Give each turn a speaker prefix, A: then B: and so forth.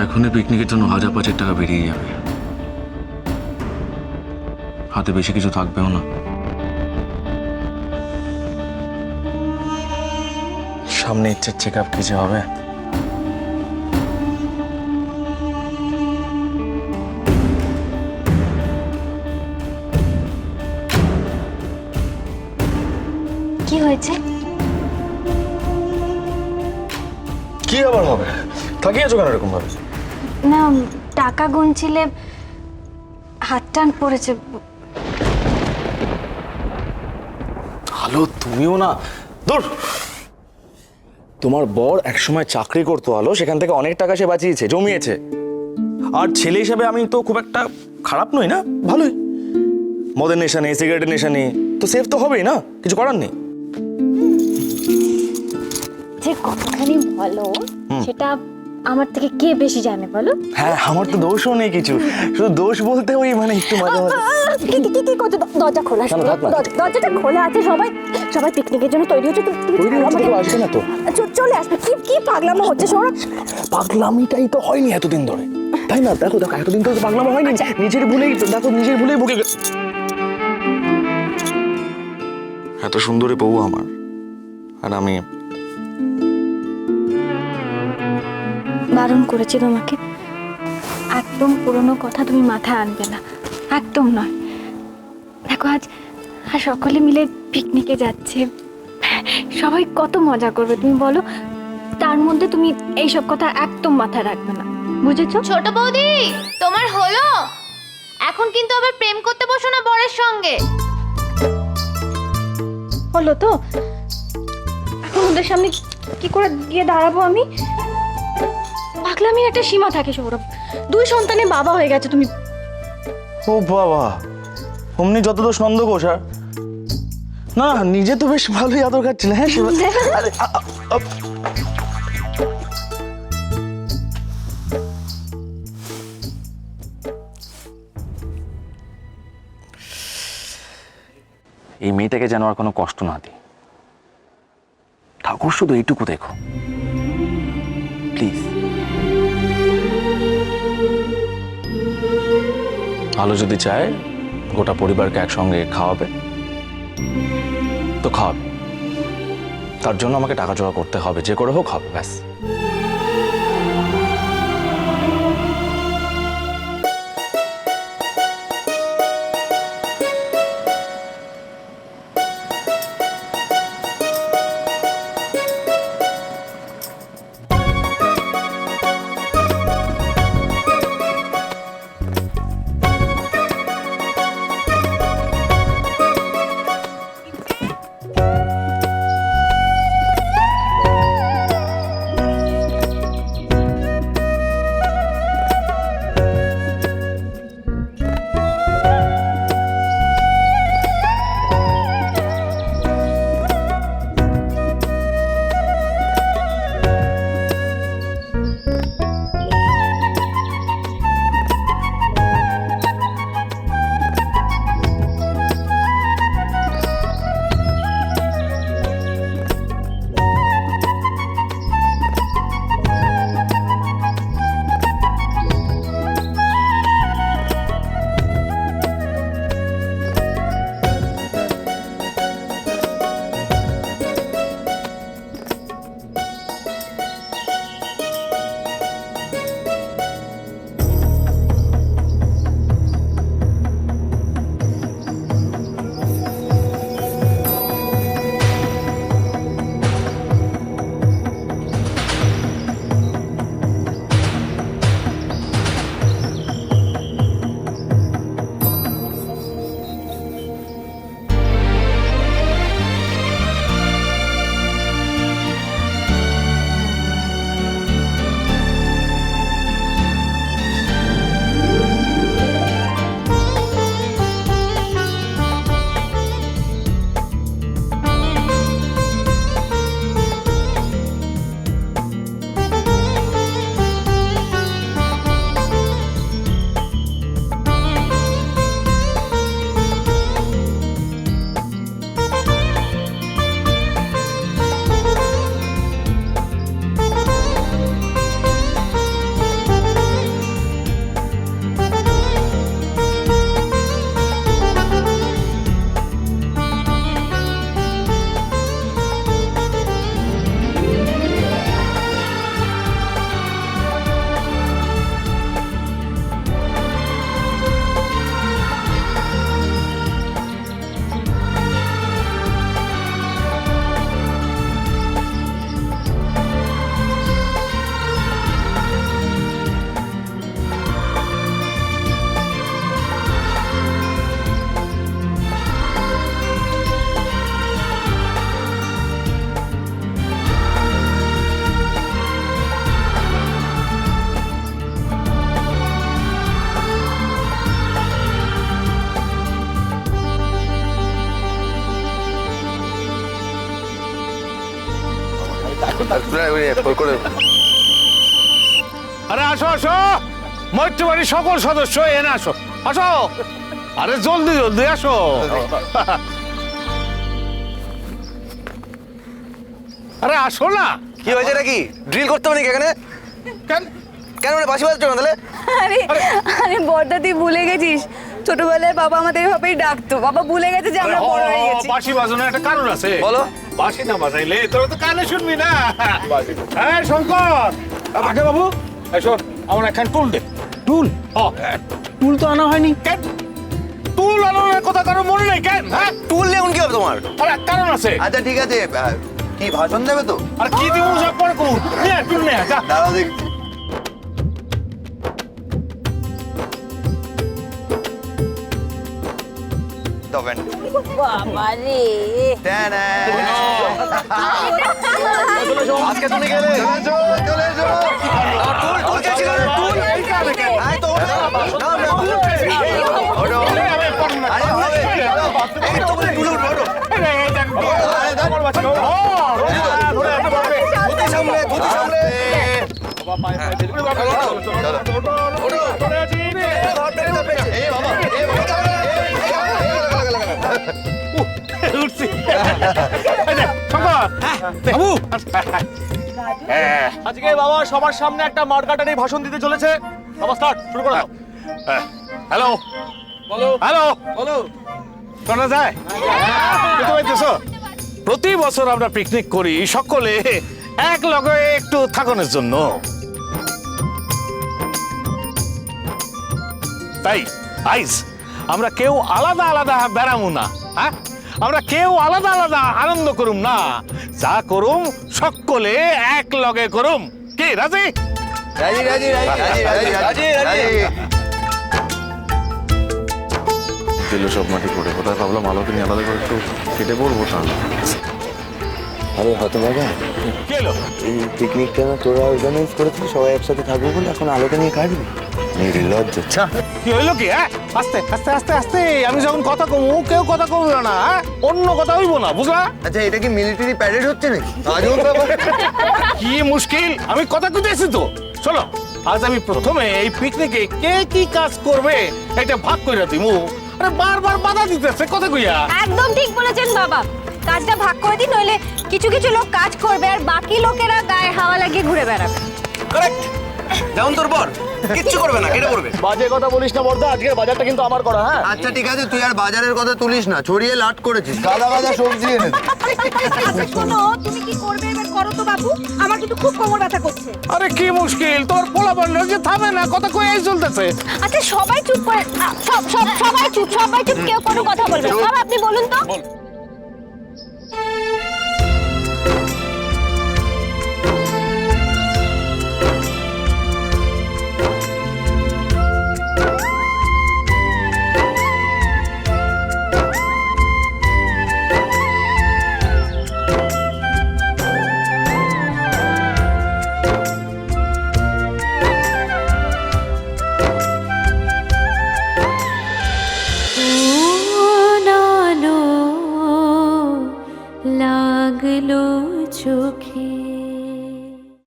A: এখনই পিকনিকের জন্য 1000-5,000 টাকা বেরিয়ে যাবে, হাতে বেশি কিছু থাকবেও না। সামনে ইচ্ছের চেক আপ কিছু হবে?
B: কি হয়েছে?
A: কি আবার হবে? থাকিয়েছো কেন এরকম ভাবে?
B: না, টাকা গুনছিলে হাত টান পড়েছে।
A: হ্যালো, তুমিও না। দূর, তোমার বর একসময় চাকরি করতো, আলো সেখান থেকে অনেক টাকা সে বাঁচিয়েছে, জমিয়েছে। আর ছেলে হিসেবে আমি তো খুব একটা খারাপ নই না, ভালোই। মদের নেশা নেই, সিগারেটের নেশা নেই, তো সেফ তো হবেই না, কিছু করার নেই।
B: যে কতখানি ভালো সেটা আমার থেকে কে বেশি জানে বলো?
A: হ্যাঁ, আমার তো দোষও নেই কিছু, শুধু দোষ বলতে ওই মানে একটু মাঝে মাঝে।
B: কি করছো? দরজা খোলা, দরজাটা খোলা আছে। সবাই সবাই পিকনিকের জন্য তৈরি হচ্ছে।
A: তৈরি হচ্ছে তো, আসবে না তো?
B: চলে আসবে। কি পাগলামো হচ্ছে সৌরভ?
A: পাগলামিটাই তো হয়নি এতদিন ধরে, তাই না? দেখো দেখো, এতদিন ধরে তো পাগলামো হয়নি। নিজের ভুলেই দেখো, নিজের ভুলেই ভুগে গেল। এত সুন্দরী বউ আমার, আর আমি
B: বারণ করেছি তোমাকে, একদম পুরনো কথা তুমি মাথায় আনবে না, একদম নয়। দেখো আজ সকলে মিলে পিকনিকে যাচ্ছে, সবাই কত মজা করবে তুমি বলো। তার মধ্যে তুমি এইসব কথা একদম মাথায় রাখবে না, বুঝেছো?
C: ছোট বৌদি, তোমার হলো? এখন কিন্তু আবার প্রেম করতে বসো না বরের সঙ্গে।
B: হলো তো? এখন ওদের সামনে কি করে গিয়ে দাঁড়াবো আমি? পাগলামির একটা সীমা থাকে সৌরভ। 2 সন্তানের বাবা হয়ে গেছে তুমি।
A: ও বাবা, অমনি যত দোষ নন্দ ঘোষ। আর না, নিজে তো বেশ ভালোই আদর খাচ্ছিলে। হ্যাঁ, আরে, এই মেয়েটাকে যেন আর কোনো কষ্ট না দিই। ঠাকুর শুধু এইটুকু দেখো প্লিজ। আলো যদি চায় গোটা পরিবারকে একসঙ্গে খাওয়াবে তো খাওয়াবে, তার জন্য আমাকে টাকা জোগাড় করতে হবে, যে করে হোক হবে, ব্যাস।
D: আরে আসো আসো, মৈত্রবাড়ির সকল সদস্য এনে আসো, আসো। আরে জলদি জলদি আসো। আরে আসো না।
E: কি হয়েছে নাকি? ড্রিল করতে হবে নাকি এখানে?
D: কেন?
E: কেন মানে বাসি বাজাচ্ছ না তাহলে?
F: আরে আরে বড়দা তুই ভুলে গেছিস, ছোটবেলায় বাবা আমাদের এভাবেই ডাকতো। বাবা ভুলে গেছে যে আমরা বড় হয়ে গেছি।
D: বাঁশি বাজানোর একটা কারণ আছে।
E: বলো।
D: বাঁশি না বাজাইলে তোরা তো কানে শুনবি না। এই শঙ্কর, আগে বাবু, এই শোন, আমার একখান টুল দে। টুল? টুল তো আনা হয়নি। কেন? টুল আনার কথা কারো মনে নেই কেন? হ্যাঁ,
E: টুল নিয়ে কি হবে তোমার?
D: আরে কারণ আছে।
E: আচ্ছা ঠিক আছে, কি ভাষণ দেবে তো?
D: আর কি দিব সব পরে করুন। নে টুল নে, যা।
E: দাঁড়াও দেখ। তবেন
F: বাবা রে,
E: আজকে তুমি গেলে চলে এসো। টুল টুল কে ছিল? টুল আয় তো ওঠো। আরে হবে, এই তো বলে টুল উঠো। গতি সামলে, গতি সামলে। এই বাবা, এই বাবা।
D: উঠছি। এই নে, শঙ্কর, বাবু।
A: আজকে বাবা সবার সামনে একটা মার্কাটারি ভাষণ দিতে চলেছে। বাবা স্টার্ট, শুরু করো।
D: হ্যালো,
A: বলো
D: হ্যালো,
A: বলো।
D: শোনা যায়? বুঝতে পারতেছো? প্রতি বছর আমরা পিকনিক করি সকলে এক লগে একটু থাকানোর জন্য। তাই আইজ আমরা কেউ আলাদা আলাদা বেড়ামু না, হ্যাঁ? আমরা কেউ আলাদা আলাদা আনন্দ করুম না, যা করুম সকলে এক লগে করুম। কি রাজি?
E: রাজি রাজি রাজি রাজি রাজি রাজি।
G: দিল সব মাটি করে কোথায় ভাবলাম আলোকে নিয়ে আলাদা করে একটু কেটে পড়বো তাহলে।
E: আরে হতভাগা,
D: কি হলো?
E: এই পিকনিকটা না তোরা অর্গানাইজ করেছিস, সবাই একসাথে থাকবো বলে এখন আলোকে নিয়ে কাটবি? নির্লজ্জ।
D: কি হইলো কি? হ্যাঁ, আস্তে আস্তে আস্তে আস্তে। আমি যখন কথা কমু কেউ কথা কমবে না, হ্যাঁ? অন্য কথা হইব না, বুঝলা?
E: আচ্ছা এটা কি মিলিটারি প্যারেড হচ্ছে নাকি? আজব ব্যাপার।
D: কি মুশকিল, আমি কথা কইতেছি তো। শোনো, আজ আমি প্রথমে এই পিকনিকে কে কি কাজ করবে এটা ভাগ করে দিমু। আরে বারবার বাধা দিতেছে কথা কইয়া।
F: একদম ঠিক বলেছেন বাবা। কাজটা ভাগ করে দিন, নইলে কিছু কিছু লোক কাজ করবে আর বাকি লোকেরা গায়ে হাওয়া লাগিয়ে ঘুরে বেড়াবে।
E: কারেক্ট। যেমন তোর বর কিচ্ছু করবে না, কেটে পড়বে।
A: বাজে কথা বলিস না বর্দা, আজকের বাজারটা কিন্তু আমার করা। হ্যাঁ
E: আচ্ছা ঠিক আছে, তুই আর বাজারের কথা তুলিস না, ছড়িয়ে লাট করেছিস। গাদা গাদা সবজি এনে দে।
F: আচ্ছা শোনো, তুমি কি করবে এবার করো তো বাবু, আমার কিন্তু খুব কোমর ব্যথা করছে।
D: আরে কি মুশকিল, তোর পোলা বললো যে থামে না, কথা কইয়াই চলতেছে।
F: আচ্ছা সবাই চুপ করে, সবাই চুপ, কেউ কোনো কথা বলবে না। বাবা আপনি বলুন তো।